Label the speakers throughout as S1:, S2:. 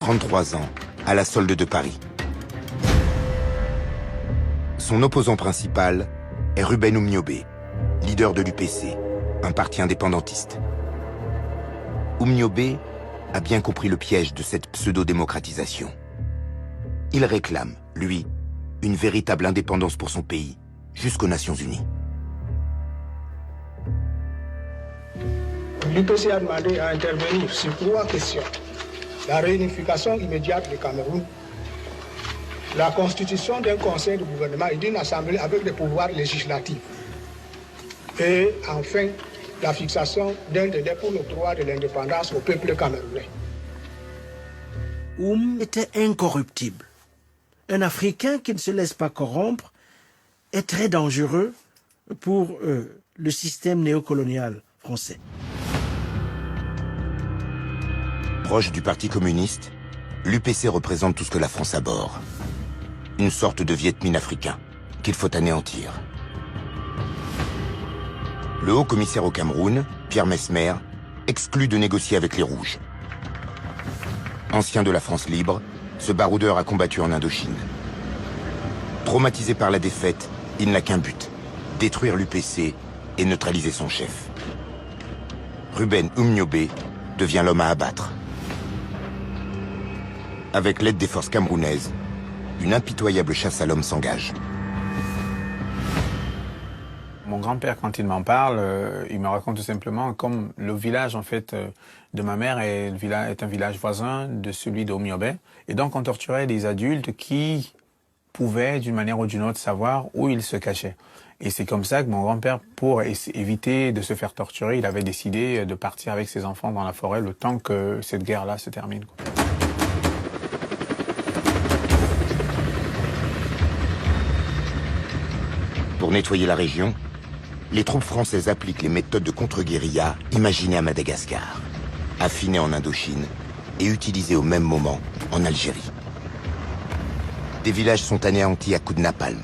S1: 33 ans, à la solde de Paris. Son opposant principal est Ruben Oumniobé, leader de l'UPC, un parti indépendantiste. Oumniobé a bien compris le piège de cette pseudo-démocratisation. Il réclame, lui, une véritable indépendance pour son pays, jusqu'aux Nations Unies.
S2: L'UPC a demandé à intervenir sur 3 questions. La réunification immédiate du Cameroun, la constitution d'un conseil de gouvernement et d'une assemblée avec des pouvoirs législatifs. Et enfin, la fixation d'un délai pour le droit de l'indépendance au peuple camerounais.
S3: Était incorruptible. Un Africain qui ne se laisse pas corrompre est très dangereux pour le système néocolonial français.
S1: Proche du Parti communiste, l'UPC représente tout ce que la France abhorre. Une sorte de Viet Minh africain qu'il faut anéantir. Le haut commissaire au Cameroun, Pierre Messmer, exclut de négocier avec les Rouges. Ancien de la France libre, ce baroudeur a combattu en Indochine. Traumatisé par la défaite, il n'a qu'un but, détruire l'UPC et neutraliser son chef. Ruben Oumniobé devient l'homme à abattre. Avec l'aide des forces camerounaises, une impitoyable chasse à l'homme s'engage.
S4: Mon grand-père, quand il m'en parle, il me raconte tout simplement comme le village en fait de ma mère est un village voisin de celui d'Oumniobé. Et donc on torturait des adultes qui pouvaient d'une manière ou d'une autre savoir où ils se cachaient. Et c'est comme ça que mon grand-père, pour éviter de se faire torturer, il avait décidé de partir avec ses enfants dans la forêt le temps que cette guerre-là se termine.
S1: Pour nettoyer la région, les troupes françaises appliquent les méthodes de contre-guérilla imaginées à Madagascar, affinées en Indochine et utilisées au même moment en Algérie. Des villages sont anéantis à coups de napalm.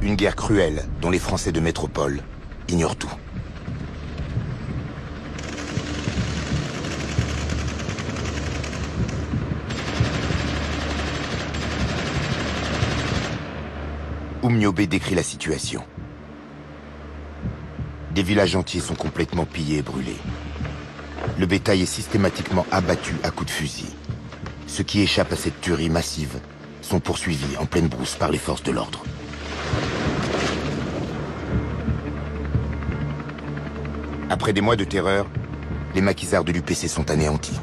S1: Une guerre cruelle dont les Français de métropole ignorent tout. Oumniobé décrit la situation. Des villages entiers sont complètement pillés et brûlés. Le bétail est systématiquement abattu à coups de fusil. Ceux qui échappent à cette tuerie massive sont poursuivis en pleine brousse par les forces de l'ordre. Après des mois de terreur, les maquisards de l'UPC sont anéantis.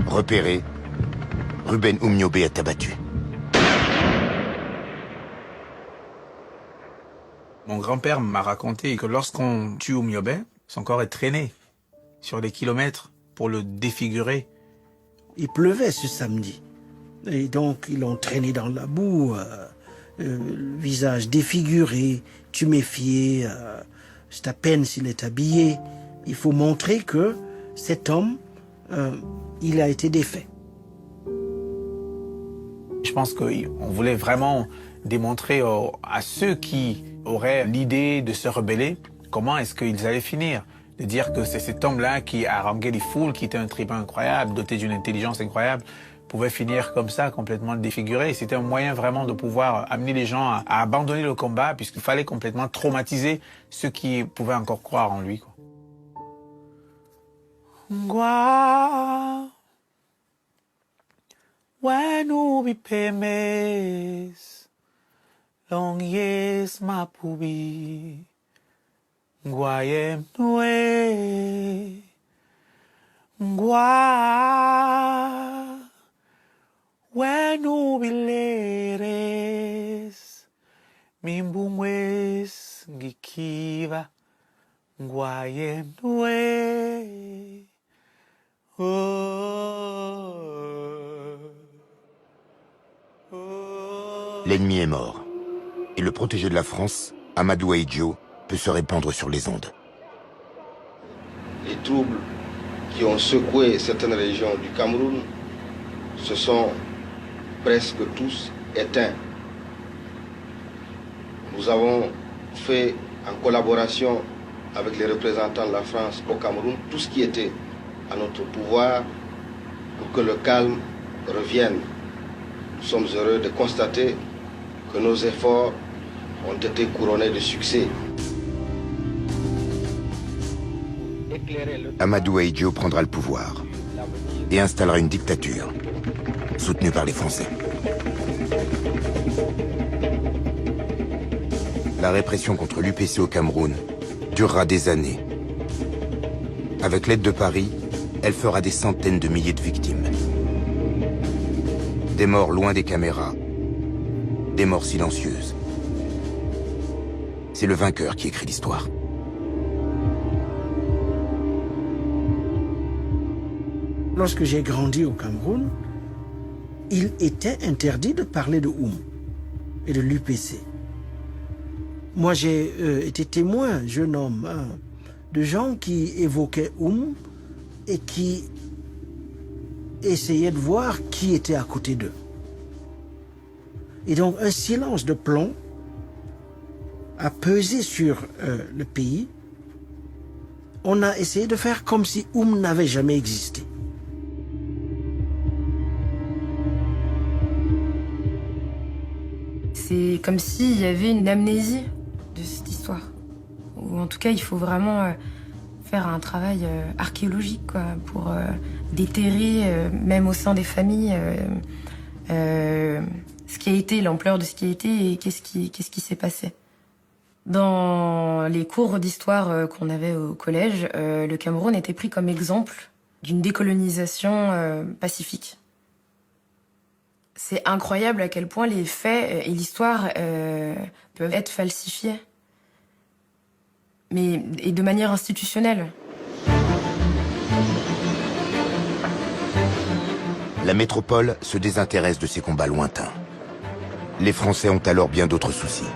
S1: Repéré, Ruben Oumniobé est abattu.
S4: Mon grand-père m'a raconté que lorsqu'on tue Oumniobé, son corps est traîné sur des kilomètres pour le défigurer.
S3: Il pleuvait ce samedi. Et donc, ils l'ont traîné dans la boue, le visage défiguré, tuméfié. C'est à peine s'il est habillé. Il faut montrer que cet homme, il a été défait.
S4: Je pense qu'on voulait vraiment démontrer à ceux qui auraient l'idée de se rebeller, comment est-ce qu'ils allaient finir. De dire que c'est cet homme-là qui a harangué les foules, qui était un tribun incroyable, doté d'une intelligence incroyable, pouvait finir comme ça, complètement défiguré. C'était un moyen vraiment de pouvoir amener les gens à abandonner le combat, puisqu'il fallait complètement traumatiser ceux qui pouvaient encore croire en lui, quoi. Ngwa, wenu bipemes, long yes mapubi, ngwayem nwe, ngwa, wenu bileres, mimbungwes ngikiva, ngwayem nwe.
S1: L'ennemi est mort. Et le protégé de la France, Amadou Ahidjo, peut se répandre sur les ondes.
S5: Les troubles qui ont secoué certaines régions du Cameroun se sont presque tous éteints. Nous avons fait en collaboration avec les représentants de la France au Cameroun, tout ce qui était à notre pouvoir pour que le calme revienne. Nous sommes heureux de constater que nos efforts ont été couronnés de succès.
S1: Amadou Ahidjo prendra le pouvoir et installera une dictature, soutenue par les Français. La répression contre l'UPC au Cameroun durera des années. Avec l'aide de Paris, elle fera des centaines de milliers de victimes. Des morts loin des caméras, des morts silencieuses. C'est le vainqueur qui écrit l'histoire.
S3: Lorsque j'ai grandi au Cameroun, il était interdit de parler de Oum et de l'UPC. Moi, j'ai été témoin, jeune homme, de gens qui évoquaient Oum et qui essayaient de voir qui était à côté d'eux. Et donc, un silence de plomb a pesé sur le pays. On a essayé de faire comme si Oum n'avait jamais existé.
S6: C'est comme s'il y avait une amnésie de cette histoire. Ou en tout cas, il faut vraiment faire un travail archéologique quoi, pour déterrer, même au sein des familles, ce qui a été, l'ampleur de ce qui a été et qu'est-ce qui s'est passé. Dans les cours d'histoire qu'on avait au collège, le Cameroun était pris comme exemple d'une décolonisation pacifique. C'est incroyable à quel point les faits et l'histoire peuvent être falsifiés. Et de manière institutionnelle.
S1: La métropole se désintéresse de ces combats lointains. Les Français ont alors bien d'autres soucis.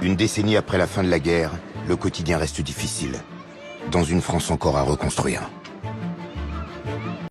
S1: Une décennie après la fin de la guerre, le quotidien reste difficile, dans une France encore à reconstruire.